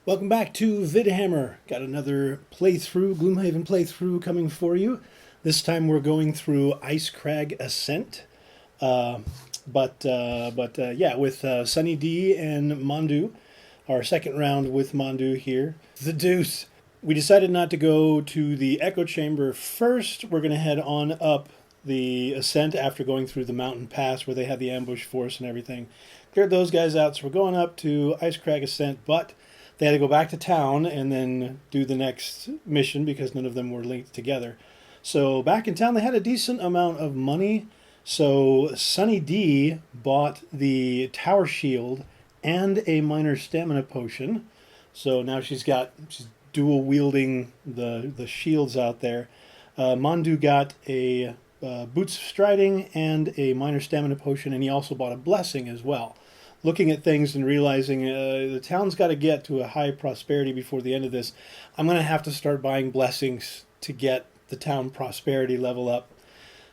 Welcome back to Vidhammer. Got another playthrough, Gloomhaven playthrough coming for you. This time we're going through Icecrag Ascent. Yeah, with Sunny D and Mondew. Our second round with Mondew here. The deuce. We decided not to go to the Echo Chamber first. We're going to head on up the ascent after going through the mountain pass where they had the ambush force and everything. Cleared those guys out, so we're going up to Icecrag Ascent, but they had to go back to town and then do the next mission because none of them were linked together. So back in town, they had a decent amount of money. So Sunny D bought the tower shield and a minor stamina potion. So now she's dual wielding the shields out there. Mondew got a boots of striding and a minor stamina potion, and he also bought a blessing as well. Looking at things and realizing the town's got to get to a high prosperity before the end of this, I'm going to have to start buying blessings to get the town prosperity level up.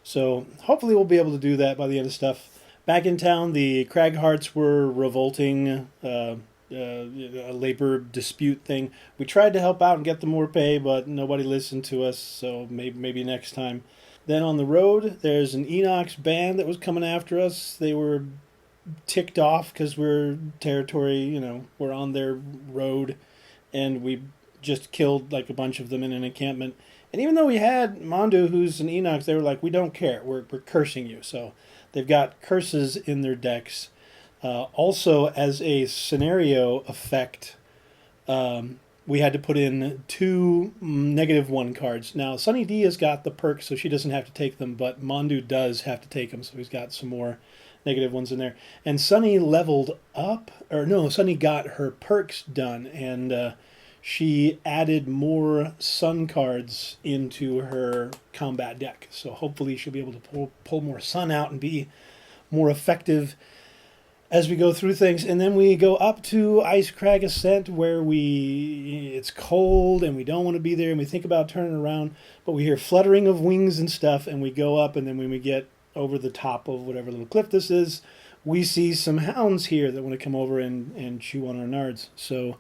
So hopefully we'll be able to do that by the end of stuff. Back in town, the Craghearts were revolting, a labor dispute thing. We tried to help out and get them more pay, but nobody listened to us, so maybe next time. Then on the road, there's an Enox band that was coming after us. They were ticked off because we're territory, we're on their road, and we just killed like a bunch of them in an encampment. And even though we had Mondew, who's an Enox, they were like, we don't care, we're cursing you. So they've got curses in their decks. Also, as a scenario effect, we had to put in 2 -1 cards. Now, Sunny D has got the perks, so she doesn't have to take them, but Mondew does have to take them, so he's got some more -1s in there. And Sunny leveled up, or no, Sunny got her perks done, and she added more sun cards into her combat deck. So hopefully she'll be able to pull more sun out and be more effective as we go through things. And then we go up to Icecrag Ascent, where it's cold and we don't want to be there, and we think about turning around, but we hear fluttering of wings and stuff, and we go up, and then when we get over the top of whatever little cliff this is, we see some hounds here that want to come over and chew on our nards. So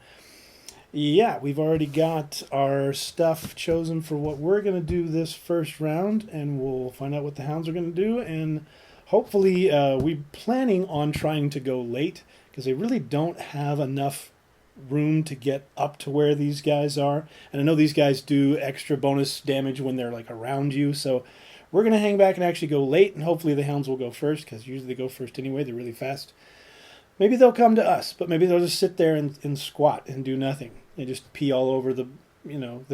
yeah, we've already got our stuff chosen for what we're going to do this first round, and we'll find out what the hounds are going to do. And hopefully we're planning on trying to go late, because they really don't have enough room to get up to where these guys are. And I know these guys do extra bonus damage when they're like around you, so we're going to hang back and actually go late, and hopefully the hounds will go first, because usually they go first anyway. They're really fast. Maybe they'll come to us, but maybe they'll just sit there and squat and do nothing. And just pee all over the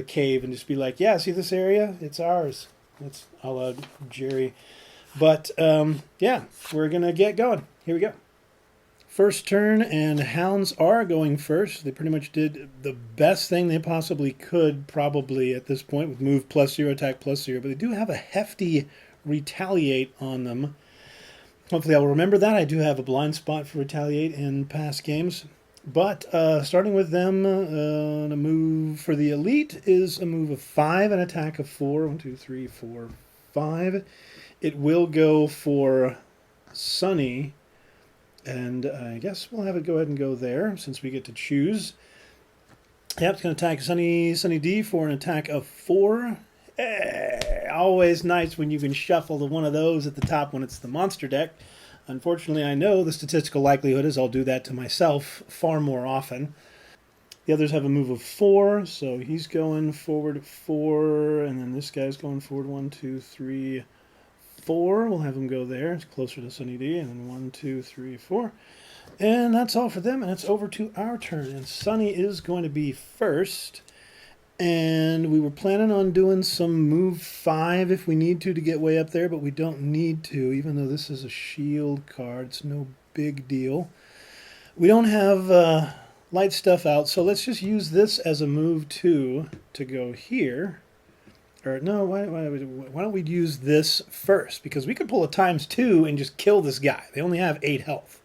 cave and just be like, yeah, see this area? It's ours. That's a la Jerry. But, yeah, we're going to get going. Here we go. First turn, and hounds are going first. They pretty much did the best thing they possibly could, probably, at this point, with move +0, attack +0. But they do have a hefty retaliate on them. Hopefully I'll remember that. I do have a blind spot for retaliate in past games. But starting with them, a move for the elite is a move of 5, an attack of 4. 1, 2, 3, 4, 5. It will go for Sunny, and I guess we'll have it go ahead and go there since we get to choose. Yep, it's going to attack Sunny D for an attack of 4. Always nice when you can shuffle to one of those at the top when it's the monster deck. Unfortunately, I know the statistical likelihood is I'll do that to myself far more often. The others have a move of 4, so he's going forward 4, and then this guy's going forward 1, 2, 3, 4. We'll have him go there. It's closer to Sunny D, and then 1, 2, 3, 4. And that's all for them, and it's over to our turn. And Sunny is going to be first. And we were planning on doing some move 5 if we need to get way up there, but we don't need to, even though this is a shield card. It's no big deal. We don't have light stuff out, so let's just use this as a move 2 to go here. Or no, why don't we use this first? Because we could pull a ×2 and just kill this guy. They only have 8 health.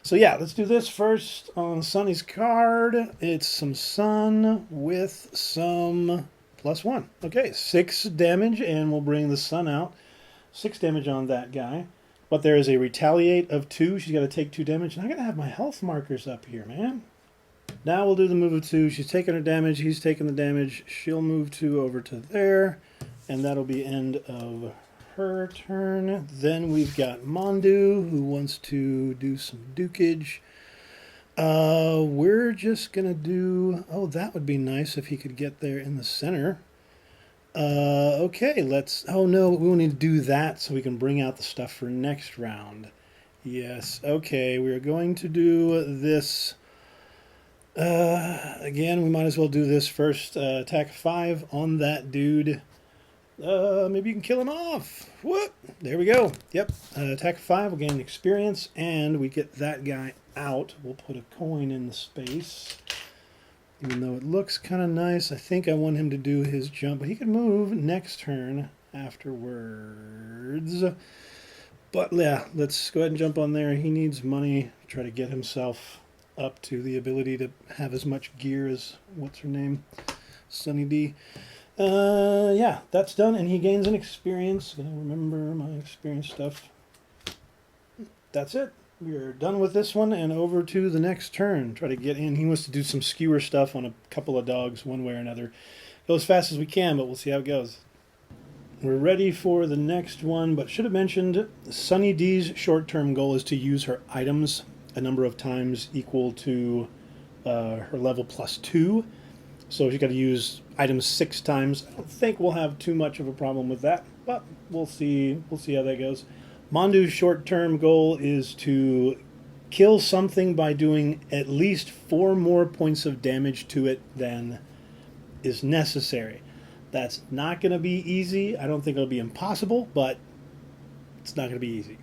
So yeah, let's do this first on Sunny's card. It's some sun with some +1. Okay, 6 damage, and we'll bring the sun out. 6 damage on that guy. But there is a retaliate of 2. She's got to take 2 damage. And I got to have my health markers up here, man. Now we'll do the move of 2. She's taking her damage. He's taking the damage. She'll move 2 over to there. And that'll be end of her turn. Then we've got Mondew, who wants to do some dukage. We're just going to do... Oh, that would be nice if he could get there in the center. Okay, let's... Oh, no, we will need to do that so we can bring out the stuff for next round. Yes, okay, we're going to do this... again, we might as well do this first. Attack 5 on that dude. Maybe you can kill him off. Whoop! There we go. Yep. Attack 5 will gain experience, and we get that guy out. We'll put a coin in the space. Even though it looks kind of nice, I think I want him to do his jump. But he can move next turn afterwards. But yeah, let's go ahead and jump on there. He needs money to try to get himself up to the ability to have as much gear as, what's her name? Sunny D. Yeah, that's done, and he gains an experience. Gonna remember my experience stuff. That's it. We're done with this one, and over to the next turn. Try to get in. He wants to do some skewer stuff on a couple of dogs, one way or another. Go as fast as we can, but we'll see how it goes. We're ready for the next one, but should have mentioned Sunny D's short-term goal is to use her items a number of times equal to her level +2. So she's got to use items 6 times. I don't think we'll have too much of a problem with that, but we'll see. We'll see how that goes. Mondew's short-term goal is to kill something by doing at least 4 more points of damage to it than is necessary. That's not going to be easy. I don't think it'll be impossible, but it's not going to be easy.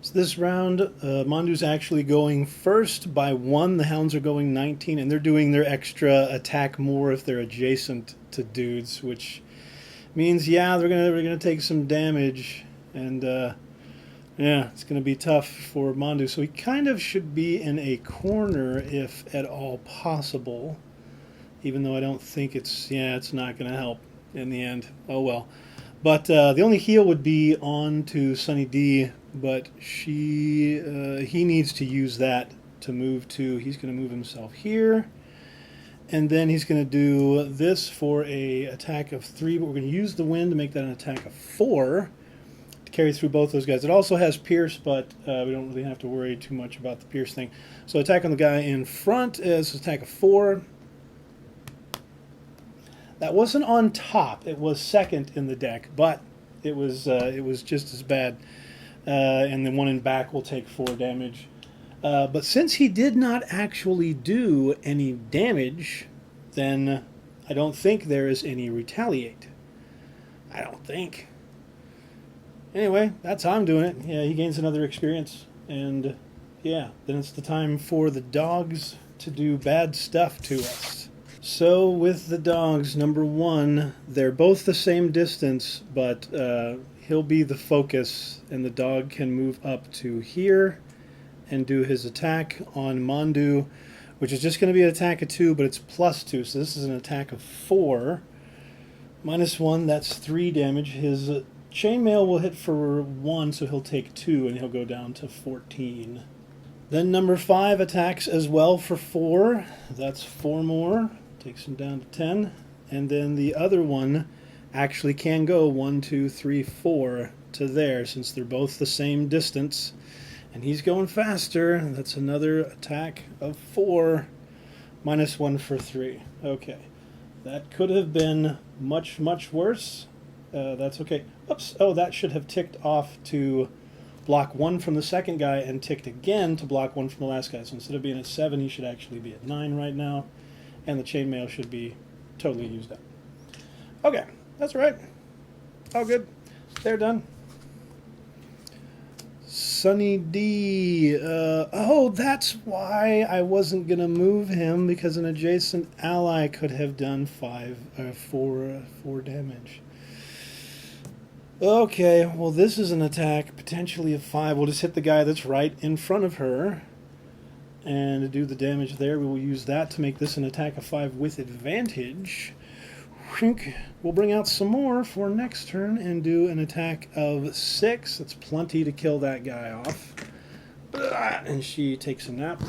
So this round, Mondew's actually going first by 1. The Hounds are going 19, and they're doing their extra attack more if they're adjacent to dudes, which means, yeah, they're gonna take some damage. And, yeah, it's going to be tough for Mondew. So he kind of should be in a corner if at all possible. Even though I don't think it's not going to help in the end. Oh, well. But the only heal would be on to Sunny D. But he needs to use that to move to. He's going to move himself here. And then he's going to do this for a attack of 3. But we're going to use the wind to make that an attack of 4. Carry through both those guys. It also has Pierce, but we don't really have to worry too much about the Pierce thing. So attack on the guy in front is attack of 4. That wasn't on top. It was second in the deck, but it was just as bad. And the one in back will take 4 damage. But since he did not actually do any damage, then I don't think there is any retaliate. I don't think. Anyway, that's how I'm doing it. Yeah, he gains another experience. And, yeah, then it's the time for the dogs to do bad stuff to us. So, with the dogs, number 1, they're both the same distance, but he'll be the focus, and the dog can move up to here and do his attack on Mondew, which is just going to be an attack of 2, but it's +2, so this is an attack of 4. -1, that's 3 damage. His chainmail will hit for 1, so he'll take 2, and he'll go down to 14. Then number 5 attacks as well for 4. That's 4 more. Takes him down to 10. And then the other one actually can go 1, 2, 3, 4 to there, since they're both the same distance. And he's going faster. That's another attack of 4. -1 for 3. Okay. That could have been much, much worse. That's okay. Oops. Oh, that should have ticked off to block 1 from the second guy and ticked again to block 1 from the last guy. So instead of being at 7, he should actually be at 9 right now. And the chainmail should be totally used up. Okay. That's all right. All good. They're done. Sunny D. Oh, that's why I wasn't going to move him, because an adjacent ally could have done 4 damage. Okay, well, this is an attack potentially of 5. We'll just hit the guy that's right in front of her. And to do the damage there, we will use that to make this an attack of 5 with advantage. We'll bring out some more for next turn and do an attack of 6. That's plenty to kill that guy off. And she takes a nap.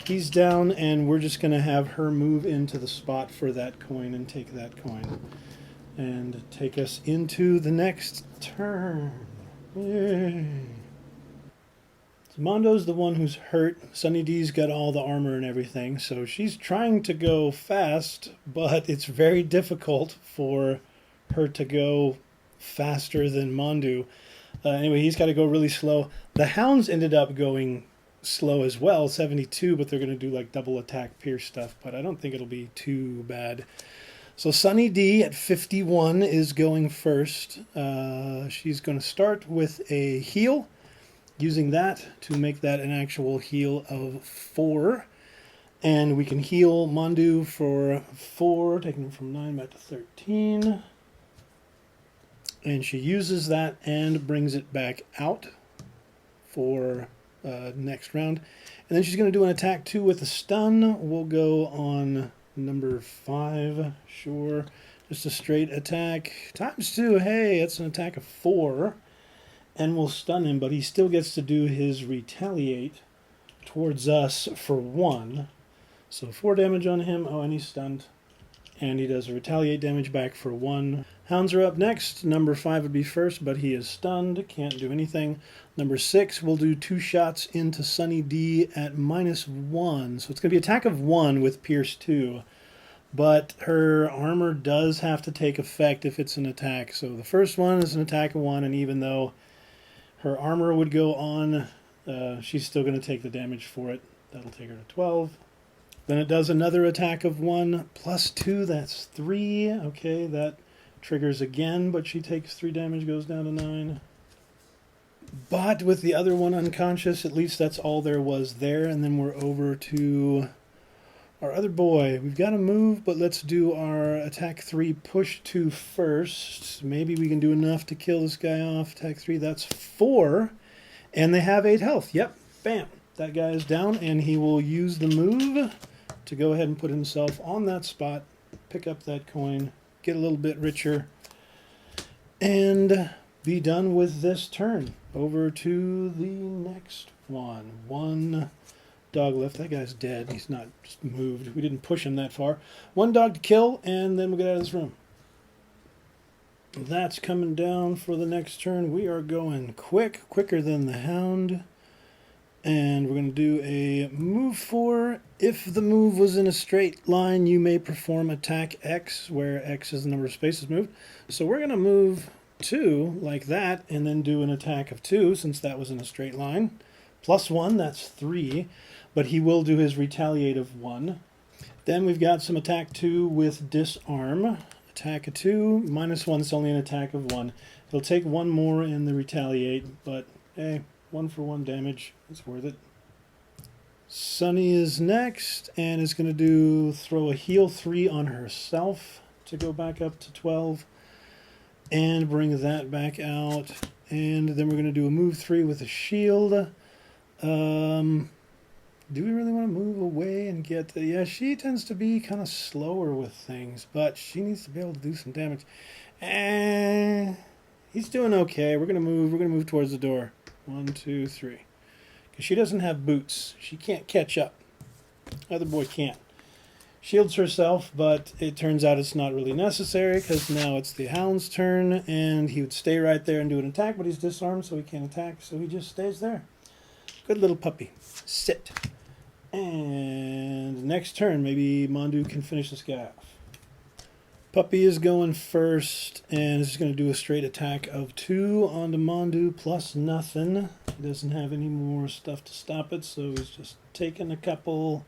He's down, and we're just going to have her move into the spot for that coin and take that coin. And take us into the next turn. Yay. So Mondo's the one who's hurt. Sunny D's got all the armor and everything, so she's trying to go fast, but it's very difficult for her to go faster than Mondew. Anyway, he's got to go really slow. The hounds ended up going slow as well, 72, but they're going to do like double attack pierce stuff, but I don't think it'll be too bad. So Sunny D at 51 is going first. She's going to start with a heal, using that to make that an actual heal of 4. And we can heal Mondew for 4, taking him from 9 back to 13. And she uses that and brings it back out for next round. And then she's going to do an attack 2 with a stun. We'll go on number 5, sure. Just a straight attack. Times 2, hey, that's an attack of 4. And we'll stun him, but he still gets to do his retaliate towards us for 1. So 4 damage on him. Oh, and he's stunned. And he does a retaliate damage back for 1. Hounds are up next. Number 5 would be first, but he is stunned. Can't do anything. Number 6 will do 2 shots into Sunny D at -1. So it's going to be attack of 1 with Pierce 2. But her armor does have to take effect if it's an attack. So the first one is an attack of 1, and even though her armor would go on, she's still going to take the damage for it. That'll take her to 12. Then it does another attack of 1 plus 2, that's 3. Okay, that triggers again, but she takes 3 damage, goes down to 9. But with the other one unconscious, at least that's all there was there. And then we're over to our other boy. We've got to move, but let's do our attack 3 push 2 first. Maybe we can do enough to kill this guy off. Attack 3, that's 4. And they have 8 health. Yep, bam. That guy is down, and he will use the move to go ahead and put himself on that spot, pick up that coin, get a little bit richer, and be done with this turn. Over to the next one. 1 dog left. That guy's dead. He's not just moved. We didn't push him that far. 1 dog to kill, and then we'll get out of this room. That's coming down for the next turn. We are going quick, quicker than the hound. And we're going to do a move 4. If the move was in a straight line, you may perform attack X, where X is the number of spaces moved. So we're going to move 2 like that, and then do an attack of 2, since that was in a straight line. Plus 1, that's 3. But he will do his retaliate of 1. Then we've got some attack 2 with disarm. Attack of 2, -1, it's only an attack of 1. He'll take 1 more in the retaliate, but hey, 1 for 1 damage. It's worth it. Sunny is next and is going to throw a heal 3 on herself to go back up to 12 and bring that back out. And then we're going to do a move 3 with a shield. Do we really want to move away and get... yeah, she tends to be kind of slower with things, but she needs to be able to do some damage. And he's doing okay. We're going to move. We're going to move towards the door. 1, 2, 3. Because she doesn't have boots. She can't catch up. Other boy can't. Shields herself, but it turns out it's not really necessary because now it's the hound's turn, and he would stay right there and do an attack, but he's disarmed, so he can't attack, so he just stays there. Good little puppy. Sit. And next turn, maybe Mondew can finish this guy off. Puppy is going first, and is going to do a straight attack of 2 onto Mondew plus nothing. He doesn't have any more stuff to stop it, so he's just taking a couple.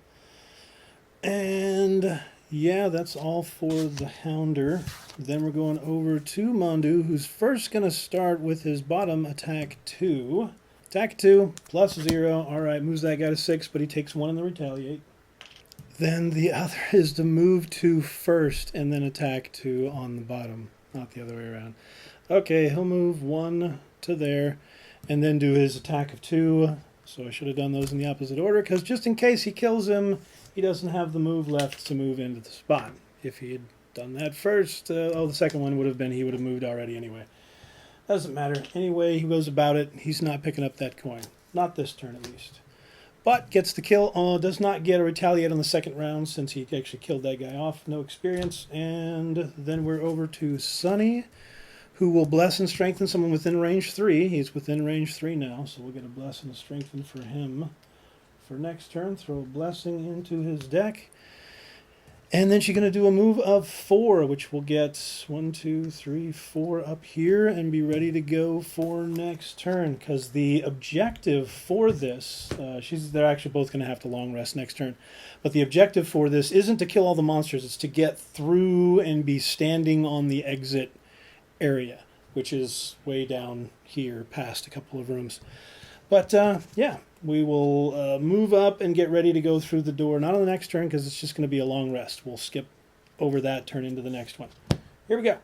And yeah, that's all for the Hounder. Then we're going over to Mondew, who's first going to start with his bottom attack 2. Attack 2, plus 0. Alright, moves that guy to 6, but he takes 1 in the retaliate. Then the other is to move 2 first, and then attack 2 on the bottom. Not the other way around. Okay, he'll move 1 to there, and then do his attack of 2. So I should have done those in the opposite order, because just in case he kills him, he doesn't have the move left to move into the spot. If he had done that first, the second one would have been he would have moved already anyway. Doesn't matter. Anyway, he goes about it. He's not picking up that coin. Not this turn, at least. but gets the kill. Does not get a retaliate on the second round since he actually killed that guy off. No experience. And then we're over to Sunny, who will bless and strengthen someone within range 3. He's within range 3 now, so we'll get a bless and a strengthen for him. For next turn, throw a blessing into his deck. And then she's going to do a move of 4, which will get 1, 2, 3, 4 up here and be ready to go for next turn. Because the objective for this, they're actually both going to have to long rest next turn. But the objective for this isn't to kill all the monsters. It's to get through and be standing on the exit area, which is way down here past a couple of rooms. But yeah, we will move up and get ready to go through the door. Not on the next turn because it's just going to be a long rest. We'll skip over that turn into the next one. Here we go.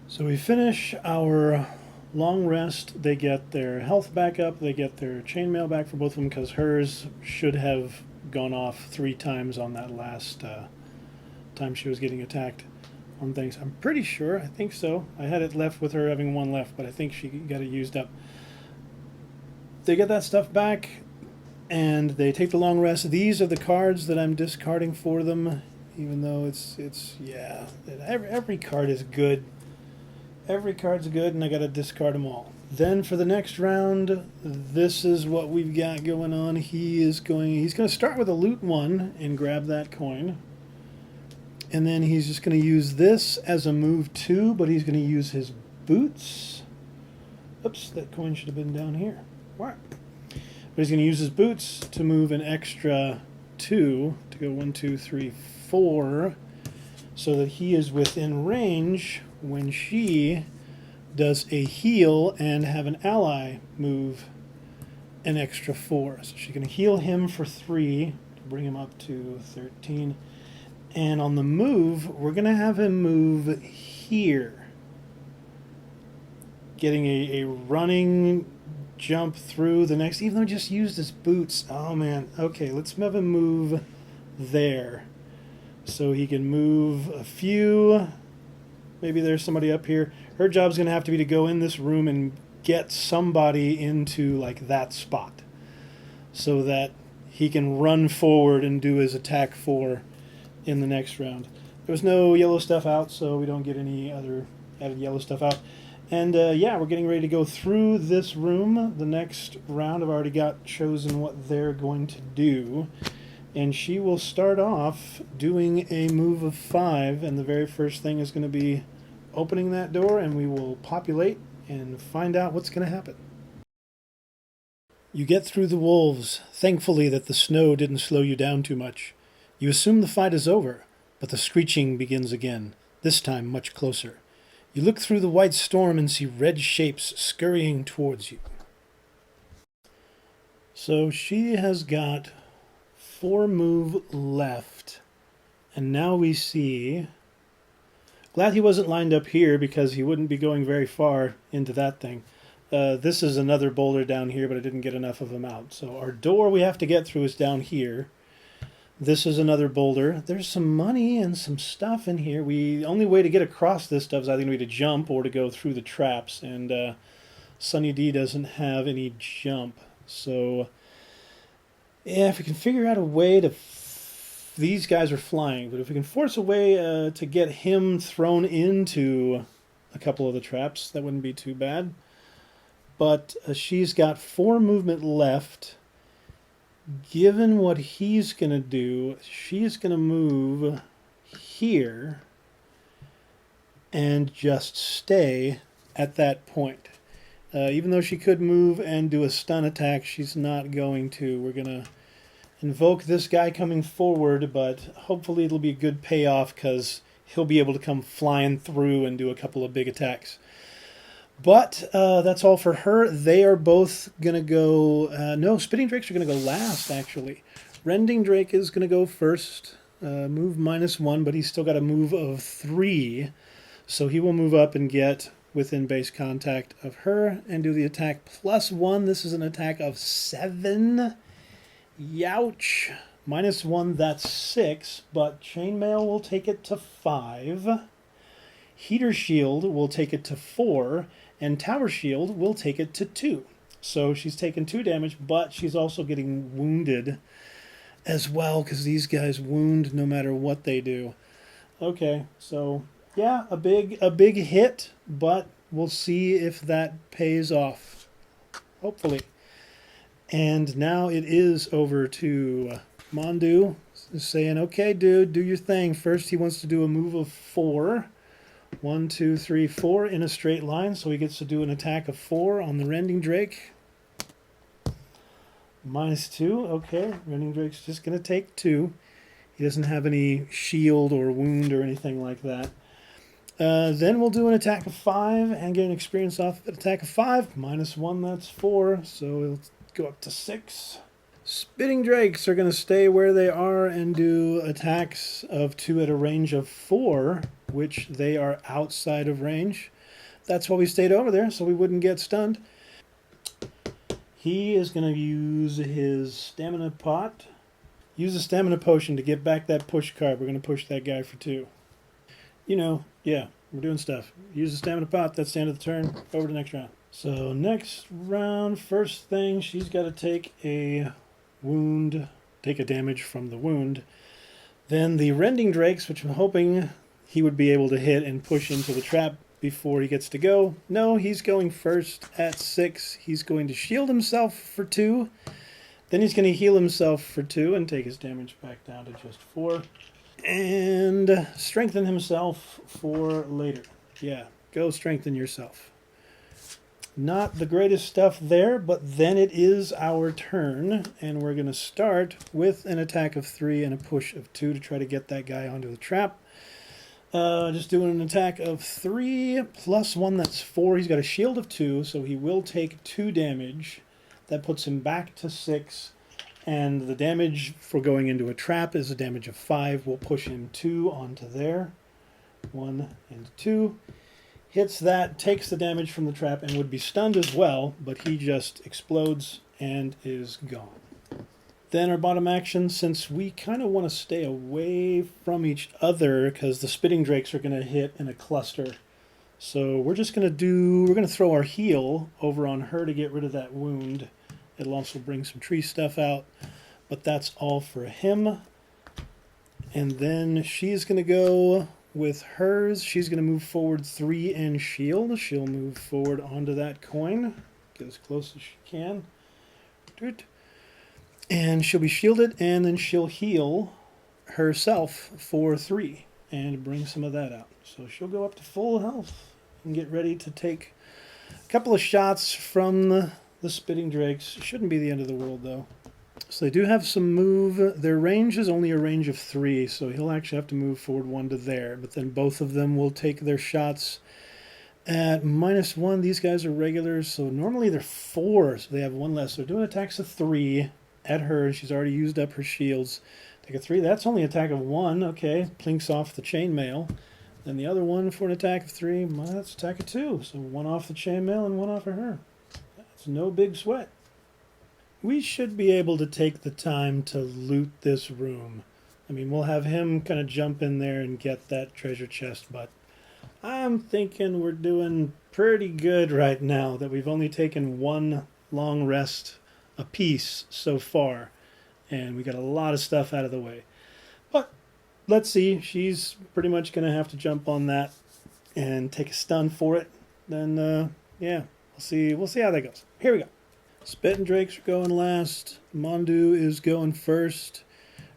So we finish our long rest. They get their health back up. They get their chainmail back for both of them because hers should have gone off 3 times on that last time she was getting attacked on things. I'm pretty sure. I think so. I had it left with her having 1 left, but I think she got it used up. They get that stuff back, and they take the long rest. These are the cards that I'm discarding for them, even though it's yeah, every card is good. Every card's good, and I got to discard them all. Then for the next round, this is what we've got going on. He's going to start with a loot 1 and grab that coin. And then he's just going to use this as a move 2, but he's going to use his boots. Oops, that coin should have been down here. What? But he's going to use his boots to move an extra 2 to go 1, 2, 3, 4, so that he is within range when she does a heal and have an ally move an extra 4. So she's going to heal him for 3 to bring him up to 13. And on the move, we're going to have him move here, getting a running jump through the next, even though he just used his boots. Oh man, okay, let's have him move there. So he can move a few. Maybe there's somebody up here. Her job's going to have to be to go in this room and get somebody into like that spot so that he can run forward and do his attack 4 in the next round. There was no yellow stuff out, so we don't get any other added yellow stuff out. And yeah, we're getting ready to go through this room. The next round, I've already got chosen what they're going to do. And she will start off doing a move of 5, and the very first thing is going to be opening that door, and we will populate and find out what's going to happen. You get through the wolves, thankfully that the snow didn't slow you down too much. You assume the fight is over, but the screeching begins again, this time much closer. You look through the white storm and see red shapes scurrying towards you. So she has got 4 move left, and now we see... Glad he wasn't lined up here because he wouldn't be going very far into that thing. This is another boulder down here, but I didn't get enough of them out. So our door we have to get through is down here. This is another boulder. There's some money and some stuff in here. The only way to get across this stuff is either going to be to jump or to go through the traps. And Sunny D doesn't have any jump. So yeah, if we can figure out a way to... These guys are flying, but if we can force a way to get him thrown into a couple of the traps, that wouldn't be too bad. But she's got 4 movement left. Given what he's going to do, she's going to move here and just stay at that point. Even though she could move and do a stun attack, she's not going to. We're going to invoke this guy coming forward, but hopefully it'll be a good payoff because he'll be able to come flying through and do a couple of big attacks. But that's all for her. They are both going to go... no, Spitting Drakes are going to go last, actually. Rending Drake is going to go first. Move -1, but he's still got a move of 3. So he will move up and get within base contact of her and do the attack +1. This is an attack of 7. Youch. -1, that's 6, but Chainmail will take it to 5. Heater Shield will take it to 4, and Tower Shield will take it to 2. So she's taking 2 damage, but she's also getting wounded as well, because these guys wound no matter what they do. Okay, so yeah, a big hit, but we'll see if that pays off. Hopefully. And now it is over to Mondew, saying, okay, dude, do your thing. First, he wants to do a move of 4. 1, 2, 3, 4 in a straight line, so he gets to do an attack of 4 on the Rending Drake. -2, okay. Rending Drake's just going to take 2. He doesn't have any shield or wound or anything like that. Then we'll do an attack of 5 and get an experience off an attack of 5. -1, that's 4, so it'll go up to 6. Spitting Drakes are going to stay where they are and do attacks of 2 at a range of 4, which they are outside of range. That's why we stayed over there, so we wouldn't get stunned. He is going to use his stamina pot. Use a stamina potion to get back that push card. We're going to push that guy for 2. You know, yeah, we're doing stuff. Use the stamina pot. That's the end of the turn. Over to the next round. So next round, first thing, she's got to take a wound, take a damage from the wound. Then the Rending Drakes, which I'm hoping he would be able to hit and push into the trap before he gets to go. No, he's going first at 6. He's going to shield himself for 2. Then he's going to heal himself for 2 and take his damage back down to just 4. And strengthen himself for later. Yeah, go strengthen yourself. Not the greatest stuff there, but then it is our turn, and we're going to start with an attack of 3 and a push of 2 to try to get that guy onto the trap. Just doing an attack of 3 plus 1, that's 4. He's got a shield of 2, so he will take 2 damage. That puts him back to 6, and the damage for going into a trap is a damage of 5. We'll push him 2 onto there. 1 and 2. Hits that, takes the damage from the trap, and would be stunned as well, but he just explodes and is gone. Then our bottom action, since we kind of want to stay away from each other because the Spitting Drakes are going to hit in a cluster. So we're just going to throw our heal over on her to get rid of that wound. It'll also bring some tree stuff out, but that's all for him. And then she's going to go with hers. She's going to move forward 3 and shield. She'll move forward onto that coin, get as close as she can. And she'll be shielded, and then she'll heal herself for 3 and bring some of that out. So she'll go up to full health and get ready to take a couple of shots from the Spitting Drakes. Shouldn't be the end of the world, though. So they do have some move. Their range is only a range of 3, so he'll actually have to move forward 1 to there. But then both of them will take their shots at -1. These guys are regulars, so normally they're 4, so they have 1 less. So they're doing attacks of 3 at her. She's already used up her shields. Take a 3. That's only an attack of 1. Okay, plinks off the chainmail. Then the other one for an attack of 3. Well, that's attack of 2. So 1 off the chainmail and 1 off of her. That's no big sweat. We should be able to take the time to loot this room. I mean, we'll have him kind of jump in there and get that treasure chest, but I'm thinking we're doing pretty good right now that we've only taken 1 long rest a piece so far, and we got a lot of stuff out of the way. But let's see. She's pretty much going to have to jump on that and take a stun for it. Then, yeah, we'll see how that goes. Here we go. Spitting Drakes are going last. Mondew is going first.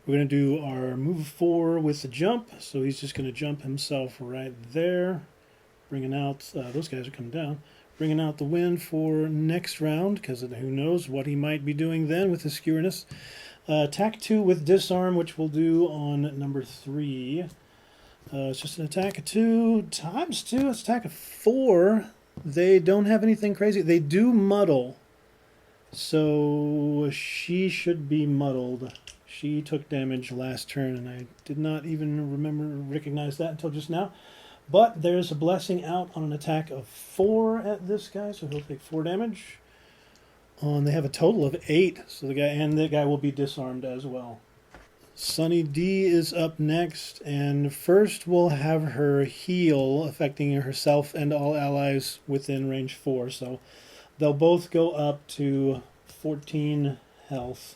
We're going to do our move 4 with the jump. So he's just going to jump himself right there. Bringing out, those guys are coming down. Bringing out the wind for next round, because who knows what he might be doing then with his skewness. Attack 2 with disarm, which we'll do on number 3. It's just an attack of 2 times 2. It's attack of 4. They don't have anything crazy. They do muddle. So she should be muddled. She took damage last turn, and I did not even recognize that until just now. But there's a blessing out on an attack of 4 at this guy, so he'll take 4 damage. They have a total of 8, so the guy will be disarmed as well. Sunny D is up next, and first we'll have her heal, affecting herself and all allies within range 4. So they'll both go up to 14 health.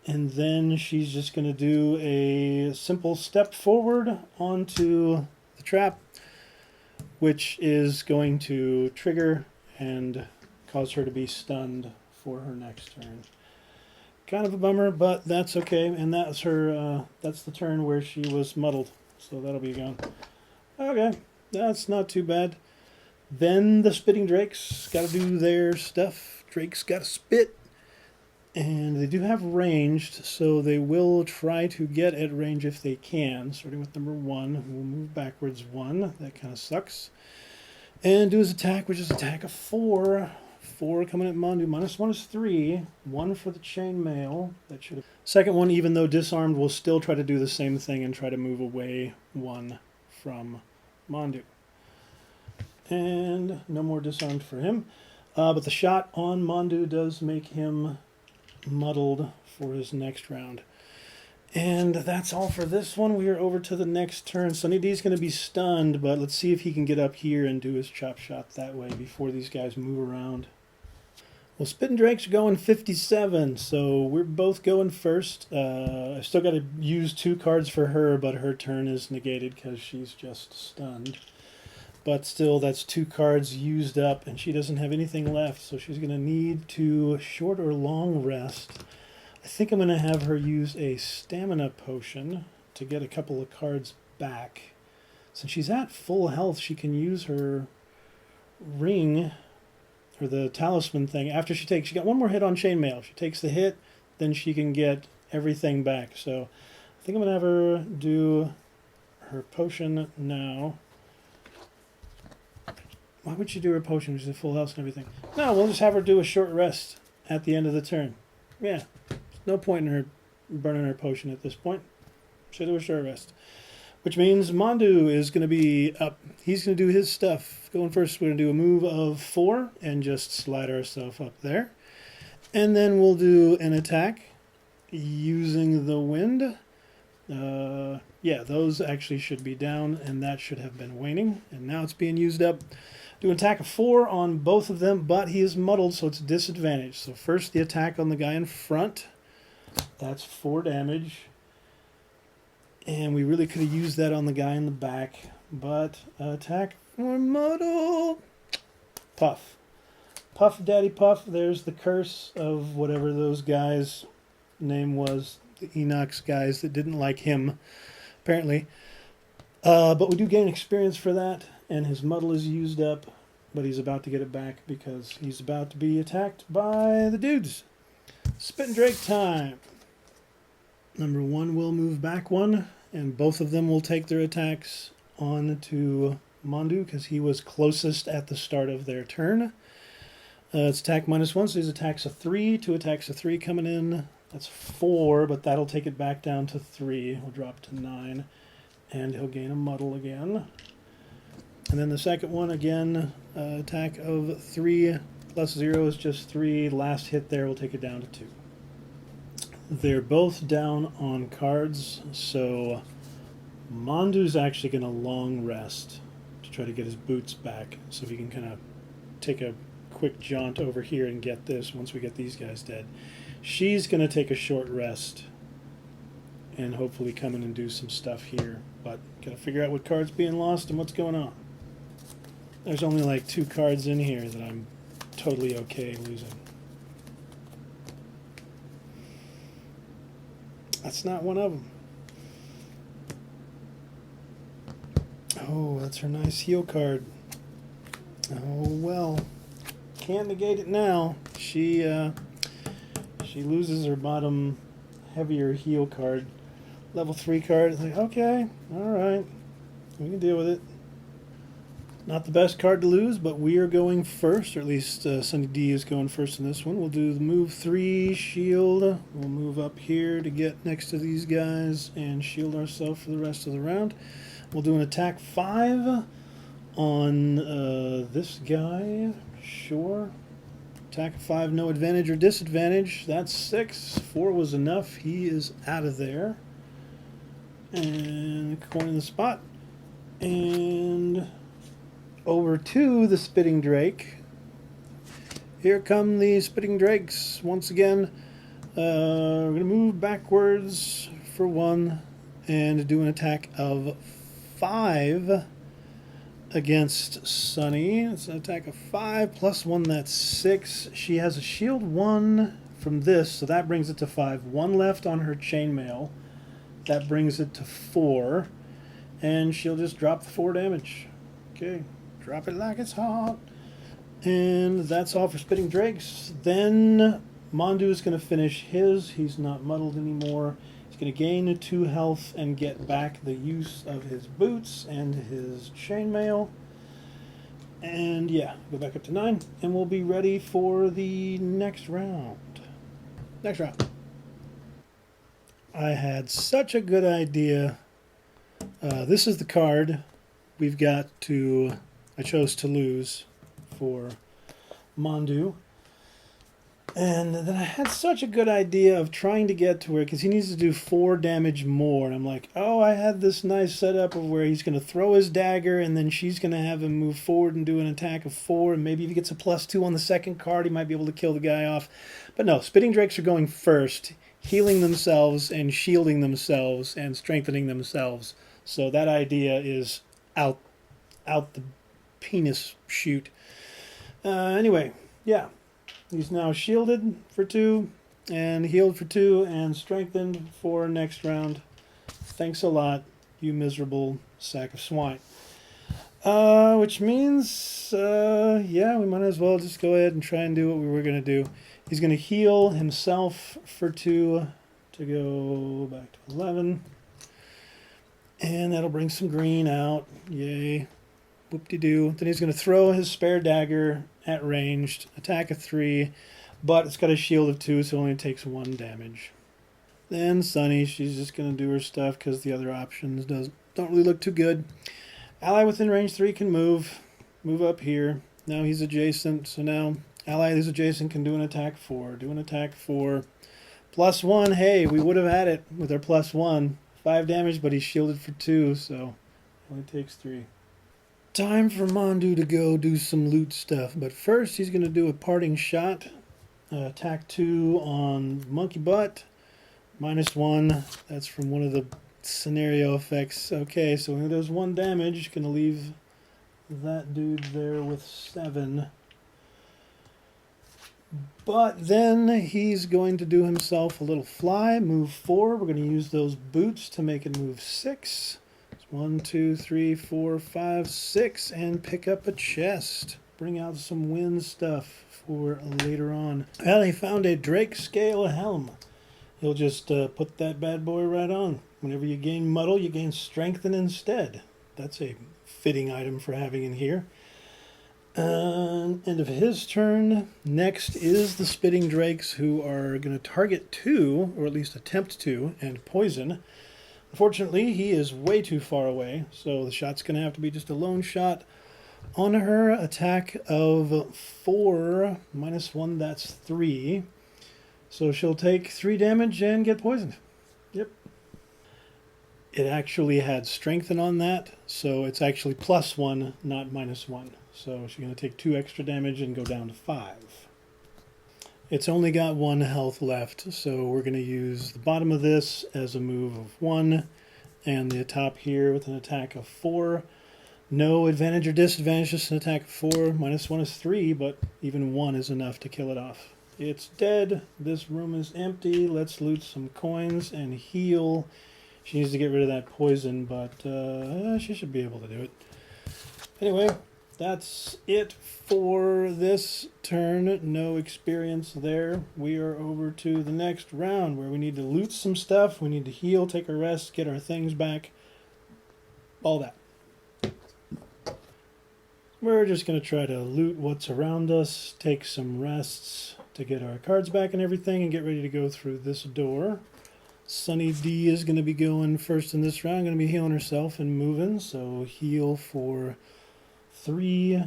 And then she's just going to do a simple step forward onto the trap, which is going to trigger and cause her to be stunned for her next turn. Kind of a bummer, but that's okay. And that's her. That's the turn where she was muddled, so that'll be gone. Okay, that's not too bad. Then the spitting drakes got to do their stuff. Drakes got to spit. And they do have ranged, so they will try to get at range if they can. Starting with number 1, we'll move backwards 1. That kind of sucks. And do his attack, which is attack of 4. 4 coming at Mondew. -1 is 3. 1 for the chainmail. That should have. Second one, even though disarmed, will still try to do the same thing and try to move away 1 from Mondew. And no more disarmed for him. But the shot on Mondew does make him muddled for his next round. And that's all for this one. We are over to the next turn. Sunny D is going to be stunned, but let's see if he can get up here and do his chop shot that way before these guys move around. Well, Spittin' Drake's going 57, so we're both going first. I still got to use 2 cards for her, but her turn is negated because she's just stunned. But still, that's 2 cards used up, and she doesn't have anything left, so she's going to need to short or long rest. I think I'm going to have her use a stamina potion to get a couple of cards back. Since she's at full health, she can use her ring, or the talisman thing, after she got 1 more hit on chainmail. She takes the hit, then she can get everything back. So I think I'm going to have her do her potion now. Why would she do her potion? She's at full health and everything. No, we'll just have her do a short rest at the end of the turn. Yeah, there's no point in her burning her potion at this point. She'll do a short rest. Which means Mondew is going to be up. He's going to do his stuff. Going first, we're going to do a move of 4 and just slide ourselves up there. And then we'll do an attack using the wind. Yeah, those actually should be down, and that should have been waning. And now it's being used up. Do an attack of 4 on both of them, but he is muddled, so it's disadvantaged. So first the attack on the guy in front. That's 4 damage. And we really could have used that on the guy in the back. But attack for muddle. Puff. Puff, Daddy Puff. There's the curse of whatever those guys' name was. The Enoch's guys that didn't like him, apparently. But we do gain experience for that. And his muddle is used up. But he's about to get it back because he's about to be attacked by the dudes. Spittin' Drake time. Number 1 will move back 1, and both of them will take their attacks on to Mondew because he was closest at the start of their turn. It's attack -1, so his attack's a 3. 2 attacks a 3 coming in. That's 4, but that'll take it back down to 3. He'll drop to 9, and he'll gain a muddle again. And then the second one, again, attack of 3 plus 0 is just 3. Last hit there will take it down to 2. They're both down on cards, so Mondew's actually going to long rest to try to get his boots back so he can kind of take a quick jaunt over here and get this once we get these guys dead. She's going to take a short rest and hopefully come in and do some stuff here, but got to figure out what card's being lost and what's going on. There's only like 2 cards in here that I'm totally okay losing. That's not one of them. Oh, that's her nice heal card. Oh, well. Can't negate it now. She loses her bottom heavier heal card. Level 3 card. It's like, okay, alright. We can deal with it. Not the best card to lose, but we are going first, or at least Sunny D is going first in this one. We'll do the move 3, shield. We'll move up here to get next to these guys and shield ourselves for the rest of the round. We'll do an attack 5 on this guy. Sure. Attack of 5, no advantage or disadvantage. That's 6. 4 was enough. He is out of there. And coin in the spot. And over to the Spitting Drake. Here come the Spitting Drakes once again. We're going to move backwards for 1 and do an attack of 5 against Sunny. It's an attack of 5 plus 1, that's 6. She has a shield 1 from this, so that brings it to 5. 1 left on her chainmail. That brings it to 4. And she'll just drop the 4 damage. Okay, drop it like it's hot. And that's all for Spitting Drakes. Then Mondew is going to finish his. He's not muddled anymore. He's going to gain 2 health and get back the use of his boots and his chainmail. And yeah, go back up to 9. And we'll be ready for the next round. Next round. I had such a good idea. This is the card we've got to... I chose to lose for Mondew. And then I had such a good idea of trying to get to where, because he needs to do 4 damage more. And I'm like, oh, I had this nice setup of where he's going to throw his dagger and then she's going to have him move forward and do an attack of 4. And maybe if he gets a +2 on the second card, he might be able to kill the guy off. But no, Spitting Drakes are going first, healing themselves and shielding themselves and strengthening themselves. So that idea is out the penis chute. Anyway, yeah. He's now shielded for 2 and healed for 2 and strengthened for next round. Thanks a lot, you miserable sack of swine. Which means, yeah, we might as well just go ahead and try and do what we were going to do. He's going to heal himself for 2 to go back to 11. And that'll bring some green out. Yay. Whoop-de-doo. Then he's going to throw his spare dagger at ranged, attack of 3, but it's got a shield of 2, so it only takes 1 damage. Then Sunny, she's just going to do her stuff because the other options don't really look too good. Ally within range 3 can move up here. Now he's adjacent, so now ally who's adjacent can do an attack 4. Do an attack 4. +1, hey, we would have had it with our +1. 5 damage, but he's shielded for 2, so it only takes 3. Time for Mondew to go do some loot stuff, but first he's going to do a parting shot. Attack 2 on Monkey Butt. -1. That's from one of the scenario effects. Okay, so when he does 1 damage, going to leave that dude there with 7. But then he's going to do himself a little fly, move 4. We're going to use those boots to make it move 6. 1, 2, 3, 4, 5, 6, and pick up a chest. Bring out some wind stuff for later on. Well, he found a Drake scale helm. He'll just put that bad boy right on. Whenever you gain muddle, you gain strengthen instead. That's a fitting item for having in here. End of his turn. Next is the Spitting Drakes, who are going to target 2, or at least attempt to, and poison. Unfortunately, he is way too far away, so the shot's going to have to be just a lone shot on her. Attack of 4, -1, that's 3. So she'll take 3 damage and get poisoned. Yep. It actually had strengthen on that, so it's actually +1, not -1. So she's going to take 2 extra damage and go down to 5. It's only got 1 health left, so we're going to use the bottom of this as a move of 1, and the top here with an attack of 4. No advantage or disadvantage, just an attack of 4. -1 is 3, but even 1 is enough to kill it off. It's dead. This room is empty. Let's loot some coins and heal. She needs to get rid of that poison, but she should be able to do it. Anyway, that's it for this turn. No experience there. We are over to the next round where we need to loot some stuff. We need to heal, take a rest, get our things back. All that. We're just going to try to loot what's around us, take some rests to get our cards back and everything, and get ready to go through this door. Sunny D is going to be going first in this round. Going to be healing herself and moving, so heal for 3,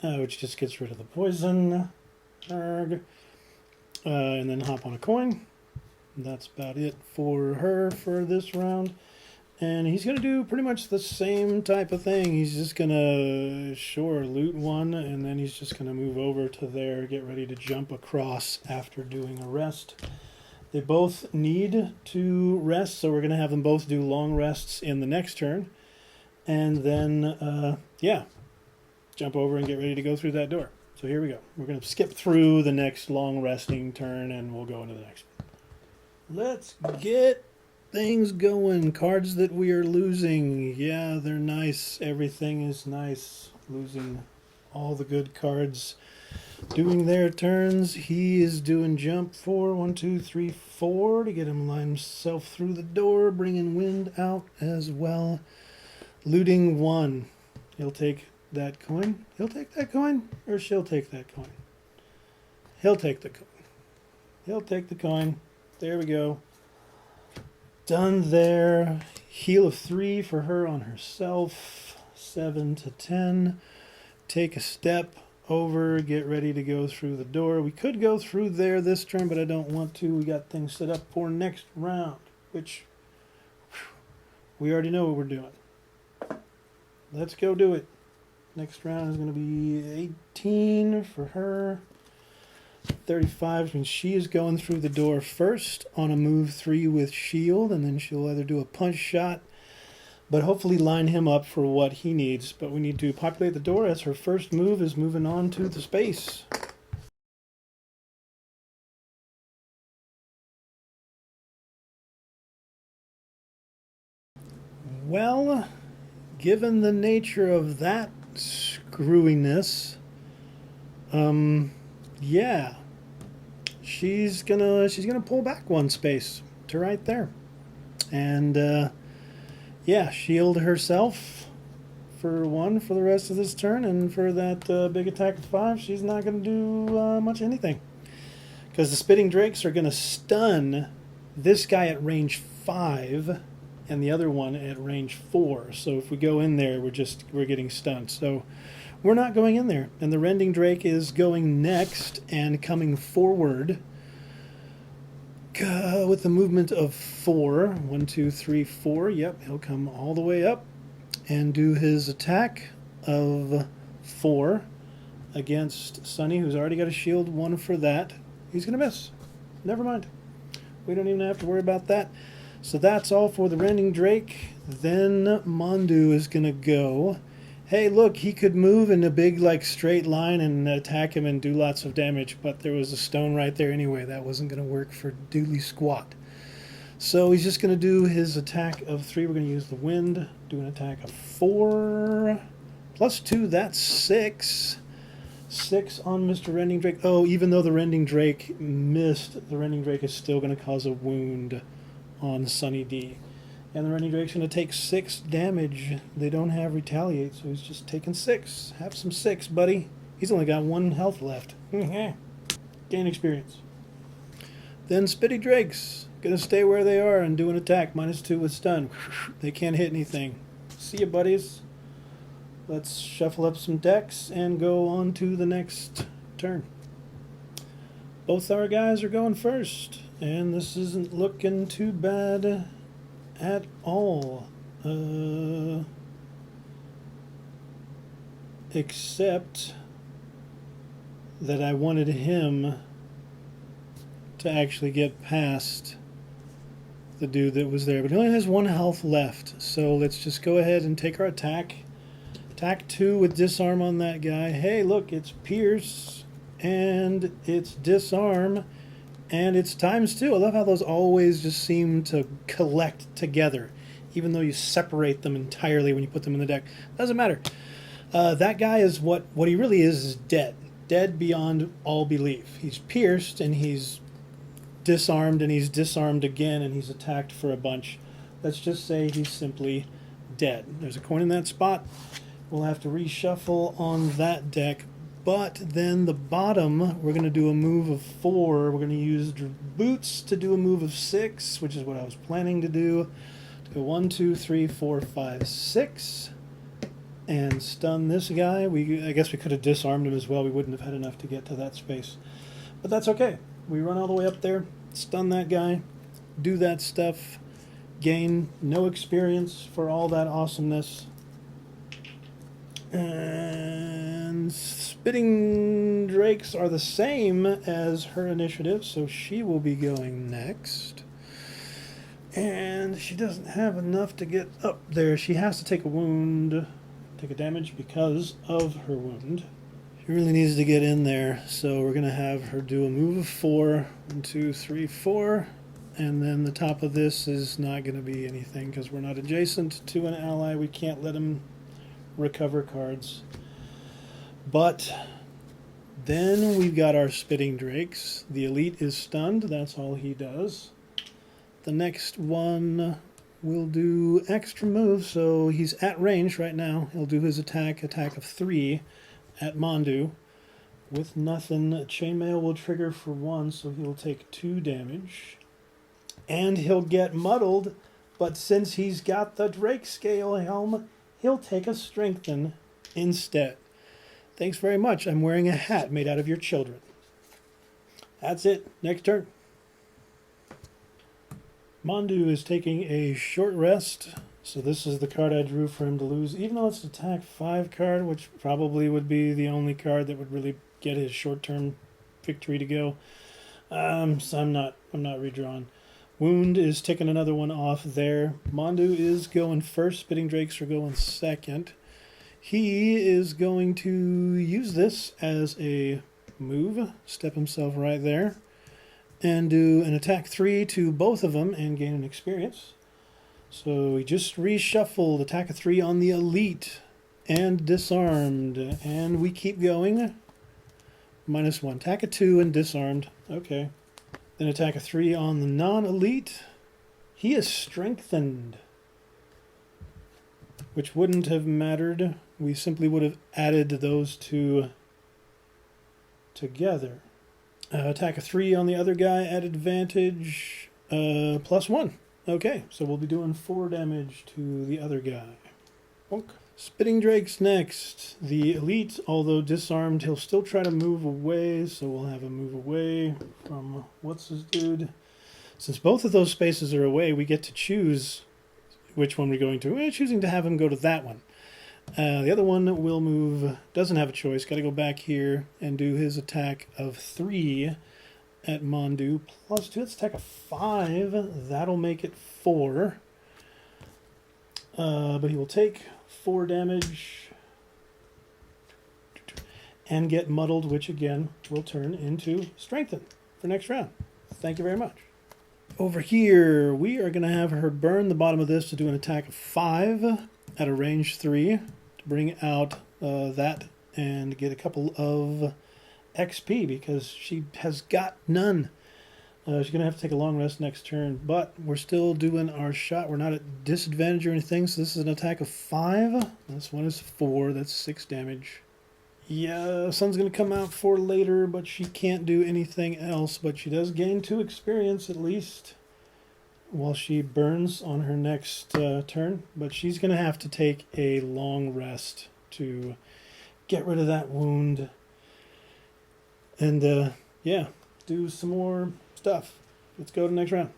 which just gets rid of the poison. And then hop on a coin. That's about it for her for this round. And he's going to do pretty much the same type of thing. He's just going to, sure, loot one, and then he's just going to move over to there, get ready to jump across after doing a rest. They both need to rest, so we're going to have them both do long rests in the next turn. And then, yeah, jump over and get ready to go through that door. So here we go. We're going to skip through the next long resting turn, and we'll go into the next one. Let's get things going. Cards that we are losing. Yeah, they're nice. Everything is nice. Losing all the good cards. Doing their turns. He is doing jump 4. 1, 2, 3, 4 to get him line himself through the door. Bringing wind out as well. Looting 1. He'll take that coin. He'll take that coin, or she'll take that coin. He'll take the coin. He'll take the coin. There we go. Done there. Heal of 3 for her on herself. 7 to 10. Take a step over. Get ready to go through the door. We could go through there this turn, but I don't want to. We got things set up for next round, which we already know what we're doing. Let's go do it. Next round is going to be 18 for her. 35 means she is going through the door first on a move 3 with shield, and then she'll either do a punch shot, but hopefully line him up for what he needs. But we need to populate the door as her first move is moving on to the space. Well, given the nature of that screwiness, yeah, she's gonna pull back 1 space to right there, and yeah, shield herself for 1 for the rest of this turn, and for that big attack of 5, she's not gonna do much anything, because the spitting drakes are gonna stun this guy at range 5 and the other one at range 4. So if we go in there, we're getting stunned. So we're not going in there. And the rending drake is going next and coming forward with the movement of 4. 1, 2, 3, 4. Yep, he'll come all the way up and do his attack of 4 against Sunny, who's already got a shield 1 for that. He's going to miss. Never mind. We don't even have to worry about that. So that's all for the rending drake. Then Mondew is going to go. Hey, look, he could move in a big, straight line and attack him and do lots of damage, but there was a stone right there anyway. That wasn't going to work for doodly squat. So he's just going to do his attack of 3. We're going to use the wind. Do an attack of 4. Plus 2, that's 6. 6 on Mr. Rending Drake. Oh, even though the Rending Drake missed, the Rending Drake is still going to cause a wound on Sunny D. And the Rending Drake's going to take 6 damage. They don't have retaliate, so he's just taking 6. Have some 6, buddy. He's only got 1 health left. Gain experience. Then Spitty Drakes. Going to stay where they are and do an attack. -2 with stun. They can't hit anything. See ya, buddies. Let's shuffle up some decks and go on to the next turn. Both our guys are going first. And this isn't looking too bad at all. Except that I wanted him to actually get past the dude that was there. But he only has 1 health left. So let's just go ahead and take our attack. Attack 2 with disarm on that guy. Hey, look, it's pierce. And it's disarm. And it's ×2. I love how those always just seem to collect together, even though you separate them entirely when you put them in the deck. Doesn't matter. That guy is what he really is dead. Dead beyond all belief. He's pierced, and he's disarmed, and he's disarmed again, and he's attacked for a bunch. Let's just say he's simply dead. There's a coin in that spot. We'll have to reshuffle on that deck. But then the bottom, we're going to do a move of 4. We're going to use boots to do a move of 6, which is what I was planning to do. To go 1, 2, 3, 4, 5, 6. And stun this guy. I guess we could have disarmed him as well. We wouldn't have had enough to get to that space. But that's okay. We run all the way up there, stun that guy, do that stuff, gain no experience for all that awesomeness. And Spitting Drakes are the same as her initiative, so she will be going next. And she doesn't have enough to get up there. She has to take a wound, take a damage because of her wound. She really needs to get in there, so we're going to have her do a move of 4. 1, 2, 3, 4. And then the top of this is not going to be anything because we're not adjacent to an ally. We can't let him recover cards. But then we've got our Spitting Drakes. The elite is stunned. That's all he does. The next one will do extra moves, so he's at range right now. He'll do his attack of 3 at Mondew with nothing. Chainmail will trigger for 1, so he'll take 2 damage. And he'll get muddled, but since he's got the Drake Scale helm, he'll take a Strengthen instead. Thanks very much. I'm wearing a hat made out of your children. That's it. Next turn. Mondew is taking a short rest, so this is the card I drew for him to lose, even though it's an attack 5 card, which probably would be the only card that would really get his short-term victory to go. So I'm not redrawn. Wound is taking another one off there. Mondew is going first. Spitting Drakes are going second. He is going to use this as a move, step himself right there, and do an attack 3 to both of them and gain an experience. So he just reshuffled attack of 3 on the elite and disarmed, and we keep going. -1, attack of 2 and disarmed. Okay. Then attack of 3 on the non-elite. He is strengthened, which wouldn't have mattered. We simply would have added those two together. Attack of 3 on the other guy at advantage, +1. Okay, so we'll be doing 4 damage to the other guy. Bonk. Spitting Drakes next. The elite, although disarmed, he'll still try to move away, so we'll have him move away from what's his dude. Since both of those spaces are away, we get to choose which one we're going to. We're choosing to have him go to that one. The other one will move, doesn't have a choice, got to go back here and do his attack of 3 at Mondew, +2. It's attack of 5. That'll make it 4. But he will take 4 damage and get muddled, which again will turn into Strengthen for next round. Thank you very much. Over here, we are going to have her burn the bottom of this to do an attack of 5 at a range 3 to bring out that and get a couple of XP because she has got none. She's going to have to take a long rest next turn, but we're still doing our shot. We're not at disadvantage or anything, so this is an attack of 5. This one is 4. That's 6 damage. Yeah, sun's going to come out for later, but she can't do anything else. But she does gain 2 experience at least while she burns on her next turn. But she's going to have to take a long rest to get rid of that wound. And, yeah, do some more stuff. Let's go to the next round.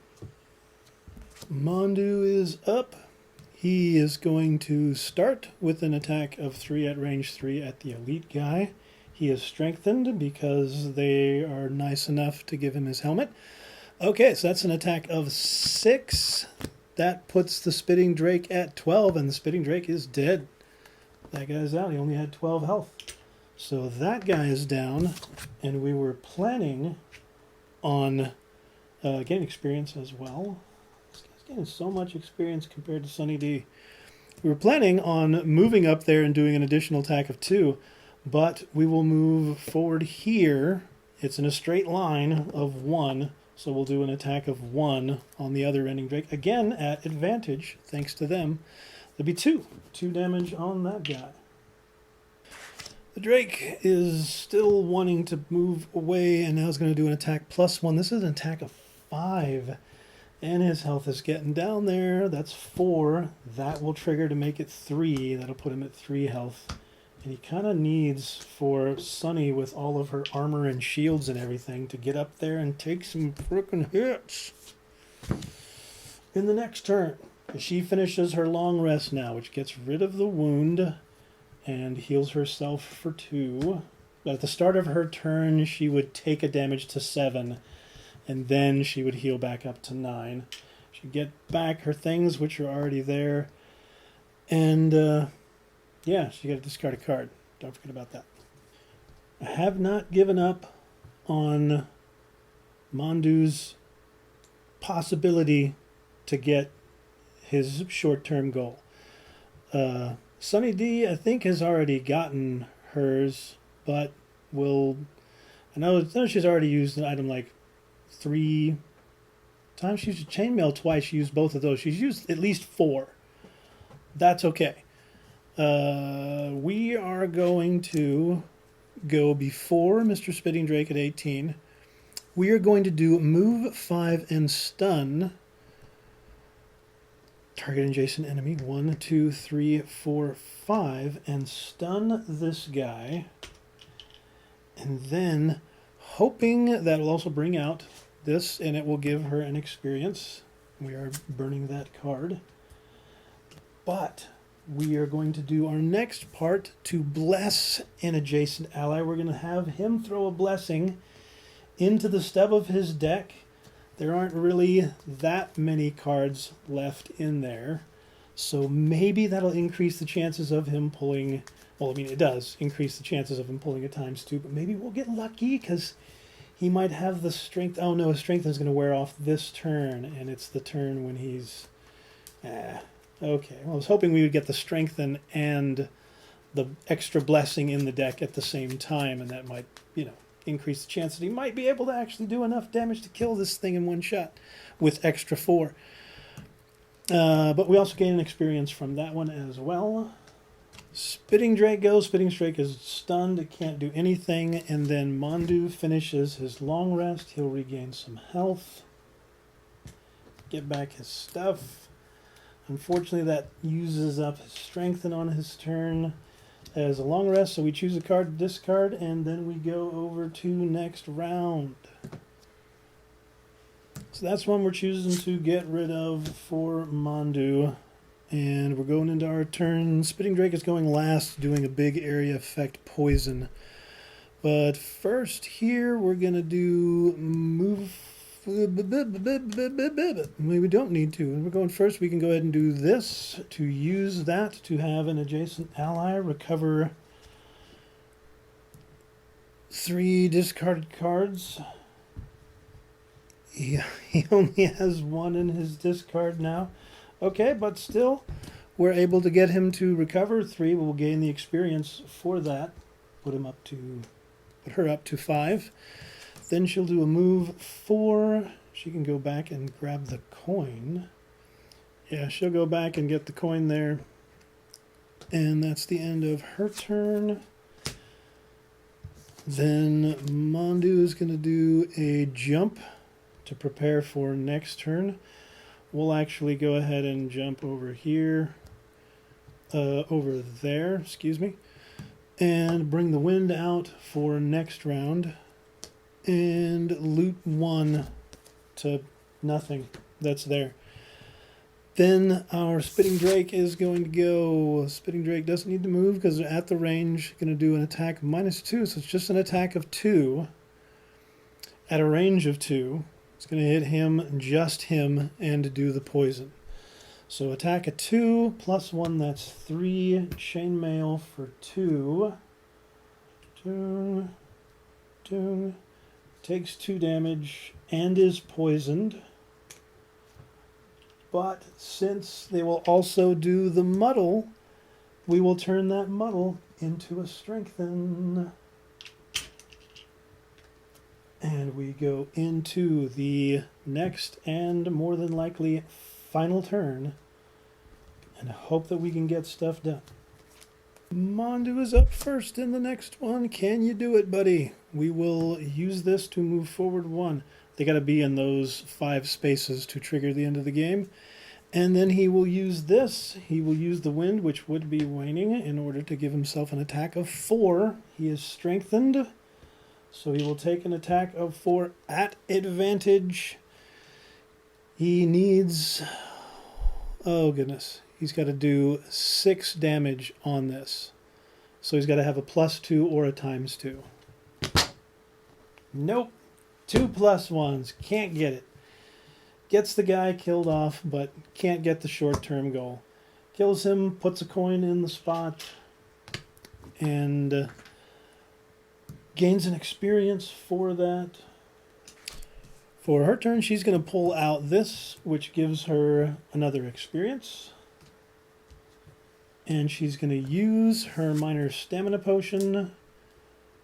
Mondew is up. He is going to start with an attack of 3 at range 3 at the elite guy. He is strengthened because they are nice enough to give him his helmet. Okay, so that's an attack of 6. That puts the Spitting Drake at 12, and the Spitting Drake is dead. That guy's out. He only had 12 health. So that guy is down, and we were planning on getting experience as well. This guy's getting so much experience compared to Sunny D. We were planning on moving up there and doing an additional attack of 2, but we will move forward here. It's in a straight line of 1, so we'll do an attack of 1 on the other ending Drake, again at advantage, thanks to them. There'll be 2 damage on that guy. The Drake is still wanting to move away, and now is going to do an attack +1. This is an attack of 5, and his health is getting down there. That's 4. That will trigger to make it 3. That'll put him at 3 health. And he kind of needs for Sunny, with all of her armor and shields and everything, to get up there and take some frickin' hits. in the next turn. She finishes her long rest now, which gets rid of the wound and heals herself for 2. But at the start of her turn, she would take a damage to 7, and then she would heal back up to 9. She'd get back her things, which are already there, and yeah, she got to discard a card. Don't forget about that. I have not given up on Mondew's possibility to get his short-term goal. Sunny D, I think, has already gotten hers, but will... I know she's already used an item like 3 times. She used chainmail twice. She used both of those. She's used at least 4. That's okay. We are going to go before Mr. Spitting Drake at 18. We are going to do move 5 and stun. Target adjacent enemy. 1, 2, 3, 4, 5. And stun this guy. And then, hoping that will also bring out this, and it will give her an experience. We are burning that card. But we are going to do our next part to bless an adjacent ally. We're going to have him throw a blessing into the stub of his deck. There aren't really that many cards left in there, so maybe that'll increase the chances of him pulling... Well, I mean, it does increase the chances of him pulling at times too, but maybe we'll get lucky because he might have the strength... Oh no, his strength is going to wear off this turn, and it's the turn when he's... Okay, well, I was hoping we would get the strengthen and the extra blessing in the deck at the same time, and that might, increase the chance that he might be able to actually do enough damage to kill this thing in one shot with extra 4. But we also gain an experience from that one as well. Spitting Drake goes. Spitting Drake is stunned. It can't do anything. And then Mondew finishes his long rest. He'll regain some health. Get back his stuff. Unfortunately, that uses up his strengthen on his turn as a long rest, so we choose a card to discard, and then we go over to next round. So that's one we're choosing to get rid of for Mondew, and we're going into our turn. Spitting Drake is going last, doing a big area effect poison. But first here, we're going to do move... We don't need to. We're going first. We can go ahead and do this to use that to have an adjacent ally recover 3 discarded cards. He only has 1 in his discard now. Okay, but still, we're able to get him to recover 3. We'll gain the experience for that. Put her up to 5. Then she'll do a move 4. She can go back and grab the coin. Yeah, she'll go back and get the coin there. And that's the end of her turn. Then Mondew is going to do a jump to prepare for next turn. We'll actually go ahead and jump over here. Over there, excuse me. And bring the wind out for next round. And loot 1 to nothing. That's there. Then our Spitting Drake is going to go. Spitting Drake doesn't need to move because they're at the range. Going to do an attack of -2, so it's just an attack of 2. At a range of 2. It's going to hit him, just him, and do the poison. So attack of 2, +1, that's 3. Chainmail for 2. 2. Takes 2 damage and is poisoned. But since they will also do the muddle, we will turn that muddle into a strengthen. And we go into the next and more than likely final turn and hope that we can get stuff done. Mondew is up first in the next one. Can you do it, buddy? We will use this to move forward 1. They got to be in those 5 spaces to trigger the end of the game. And then he will use this. He will use the wind, which would be waning, in order to give himself an attack of 4. He is strengthened, so he will take an attack of 4 at advantage. He needs Oh, goodness. He's got to do 6 damage on this. So he's got to have a +2 or a ×2. Nope. 2 +1s. Can't get it. Gets the guy killed off, but can't get the short-term goal. Kills him, puts a coin in the spot, and gains an experience for that. For her turn, she's going to pull out this, which gives her another experience. And she's going to use her minor stamina potion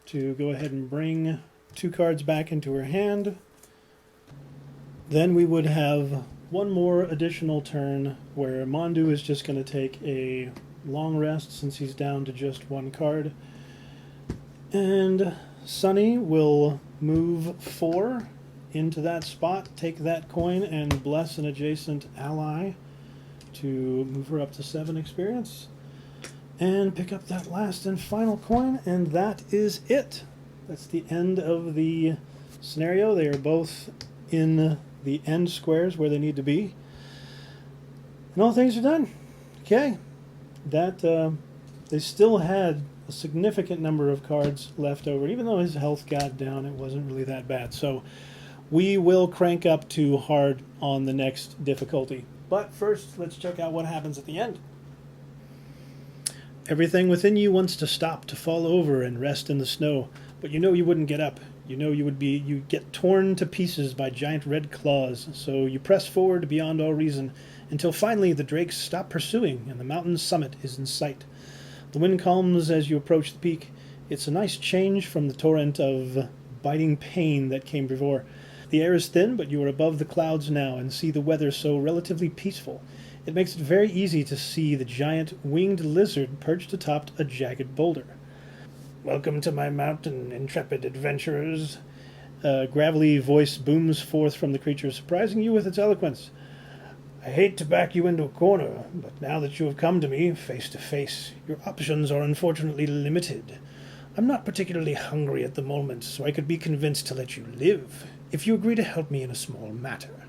to go ahead and bring 2 cards back into her hand. Then we would have one more additional turn where Mondew is just going to take a long rest since he's down to just 1 card. And Sunny will move 4 into that spot, take that coin, and bless an adjacent ally to move her up to 7 experience. And pick up that last and final coin, and that is it. That's the end of the scenario. They are both in the end squares where they need to be. And all things are done. Okay. That, they still had a significant number of cards left over. Even though his health got down, it wasn't really that bad. So we will crank up to hard on the next difficulty. But first, let's check out what happens at the end. Everything within you wants to stop, to fall over and rest in the snow, but you know you wouldn't get up. You know you'd get torn to pieces by giant red claws, so you press forward beyond all reason, until finally the drakes stop pursuing and the mountain's summit is in sight. The wind calms as you approach the peak. It's a nice change from the torrent of biting pain that came before. The air is thin, but you are above the clouds now and see the weather so relatively peaceful. It makes it very easy to see the giant winged lizard perched atop a jagged boulder. "Welcome to my mountain, intrepid adventurers." A gravelly voice booms forth from the creature, surprising you with its eloquence. "I hate to back you into a corner, but now that you have come to me face to face, your options are unfortunately limited. I'm not particularly hungry at the moment, so I could be convinced to let you live, if you agree to help me in a small matter.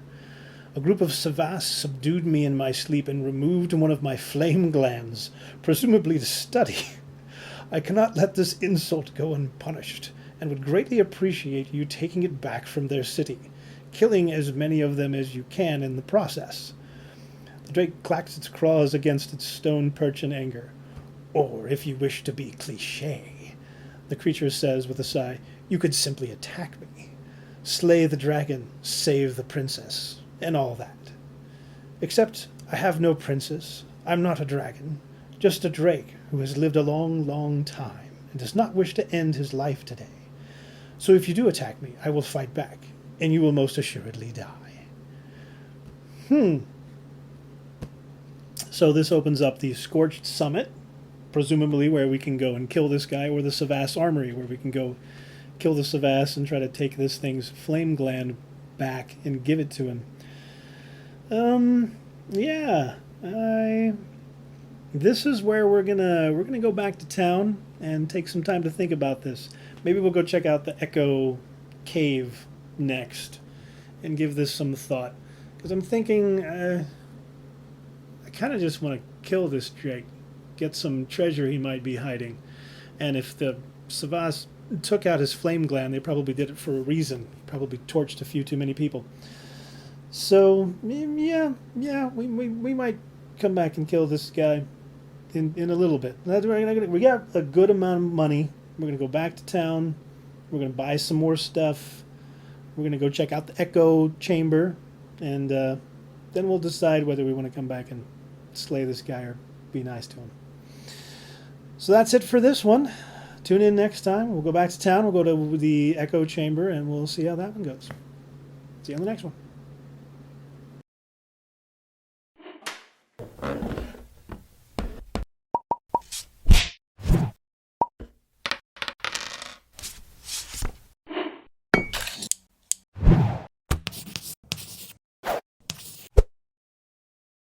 A group of Savas subdued me in my sleep and removed one of my flame glands, presumably to study. I cannot let this insult go unpunished, and would greatly appreciate you taking it back from their city, killing as many of them as you can in the process." The drake clacks its claws against its stone perch in anger. "Or, if you wish to be cliché," the creature says with a sigh, "you could simply attack me. Slay the dragon, save the princess, and all that. Except I have no princess, I'm not a dragon, just a drake who has lived a long, long time and does not wish to end his life today. So if you do attack me, I will fight back, and you will most assuredly die." So this opens up the Scorched Summit, presumably where we can go and kill this guy, or the Savas Armory, where we can go kill the Savas and try to take this thing's flame gland back and give it to him. Yeah, this is where we're gonna go back to town and take some time to think about this. Maybe we'll go check out the Echo Cave next and give this some thought, because I'm thinking I kind of just want to kill this drake, get some treasure he might be hiding, and if the Savas took out his flame gland, they probably did it for a reason. He probably torched a few too many people. So yeah, we might come back and kill this guy in a little bit. We got a good amount of money. We're gonna go back to town. We're gonna buy some more stuff. We're gonna go check out the Echo Chamber, and then we'll decide whether we want to come back and slay this guy or be nice to him. So that's it for this one. Tune in next time. We'll go back to town. We'll go to the Echo Chamber, and we'll see how that one goes. See you on the next one.